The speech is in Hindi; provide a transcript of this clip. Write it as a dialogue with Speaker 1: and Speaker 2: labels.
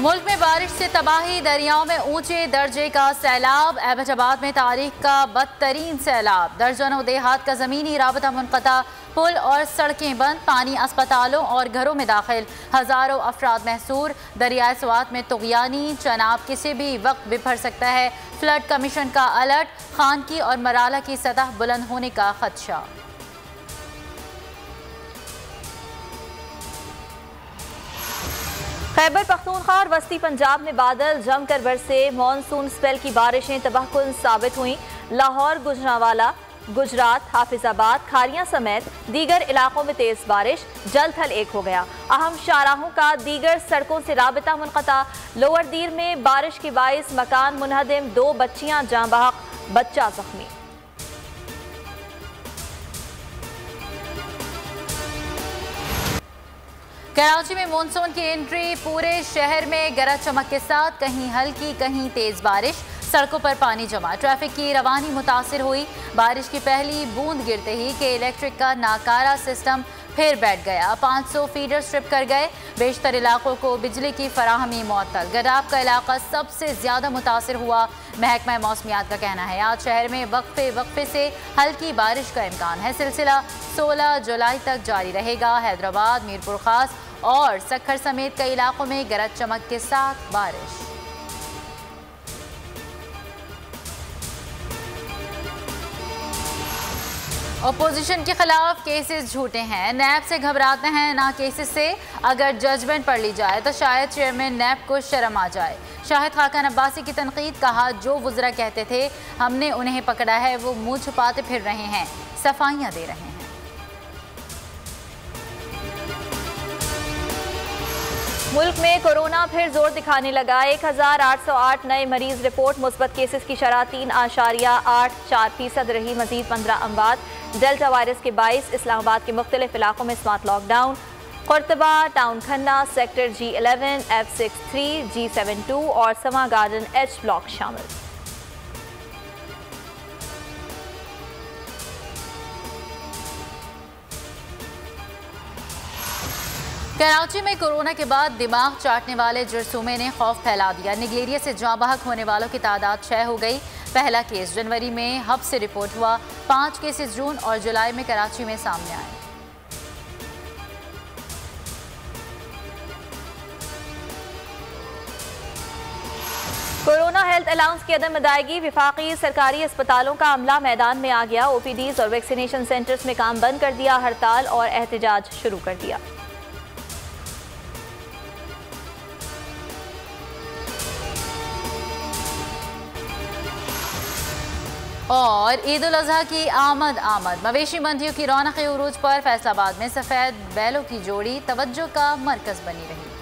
Speaker 1: मुल्क में बारिश से तबाही, दरियाओं में ऊंचे दर्जे का सैलाब। एबटाबाद में तारीख का बदतरीन सैलाब, दर्जनों देहात का ज़मीनी राबता मुनक़ता, पुल और सड़कें बंद, पानी अस्पतालों और घरों में दाखिल, हज़ारों अफराद महसूर। दरियाए स्वात में तुग़यानी चनाब किसी भी वक्त बिफर सकता है। फ्लड कमीशन का अलर्ट, खानकी और मराला की सतह बुलंद होने का खदशा।
Speaker 2: खैबर पख्तूनख्वा और वस्ती पंजाब में बादल जमकर बरसे, मानसून स्पेल की बारिशें तबाहकुन साबित हुई। लाहौर, गुजरांवाला, गुजरात, हाफिजाबाद, खारियां समेत दीगर इलाकों में तेज बारिश, जल थल एक हो गया। अहम शाहराहों का दीगर सड़कों से राबता मुनक़ता। लोअर दीर में बारिश के बाइस मकान मुनहदिम, 2 बच्चियां जाँ बहक, बच्चा जख्मी।
Speaker 1: कराची में मानसून की एंट्री, पूरे शहर में गरज चमक के साथ कहीं हल्की कहीं तेज बारिश, सड़कों पर पानी जमा, ट्रैफिक की रवानी मुतासिर हुई। बारिश की पहली बूंद गिरते ही के इलेक्ट्रिक का नाकारा सिस्टम फिर बैठ गया, 500 फीडर स्ट्रिप कर गए, बेशतर इलाकों को बिजली की फराहमी मुअत्तल। गदाब का इलाका सबसे ज्यादा मुतासिर हुआ। महकमा मौसमियात का कहना है आज शहर में वक्फे से हल्की बारिश का इम्कान है। सिलसिला 16 जुलाई तक जारी रहेगा। हैदराबाद, मीरपुर खास और सक्खर समेत कई इलाकों में गरज चमक के साथ बारिश। अपोजिशन के खिलाफ केसेस झूठे हैं, नैब से घबराते हैं ना केसेस से। अगर जजमेंट पढ़ ली जाए तो शायद चेयरमैन नैब को शर्म आ जाए। शाहिद खाकान अब्बासी की तनकीद, कहा जो वुज़रा कहते थे हमने उन्हें पकड़ा है वो मुंह छुपाते फिर रहे हैं, सफाइयां दे रहे हैं।
Speaker 2: मुल्क में कोरोना फिर जोर दिखाने लगा। 1808 नए मरीज रिपोर्ट, मुस्बत केसेस की शरह 3.84% रही। मजीद 15 अमवात। डेल्टा वायरस के 22 इस्लामाबाद के मुख्तलिफ इलाकों में smart lockdown. Qurtaba, town Khanna, sector G11, F63, G72 और समा गार्डन H ब्लॉक शामिल।
Speaker 1: कराची में कोरोना के बाद दिमाग चाटने वाले जरसूमे ने खौफ फैला दिया। निगेरिया से जाँ बहक होने वालों की तादाद 6 हो गई। पहला केस जनवरी में हब से रिपोर्ट हुआ, 5 केसेस जून और जुलाई में कराची में सामने आए।
Speaker 2: कोरोना हेल्थ अलाउंस की अदम अदायगी, विफाकी सरकारी अस्पतालों का अमला मैदान में आ गया। OPDs और वैक्सीनेशन सेंटर्स में काम बंद कर दिया, हड़ताल और एहतजाज शुरू कर दिया।
Speaker 1: और ईद उल अजहा की आमद मवेशी मंडियों की रौनक उरूज पर फैसलाबाद में सफ़ेद बैलों की जोड़ी तवज्जो का मरकज बनी रही।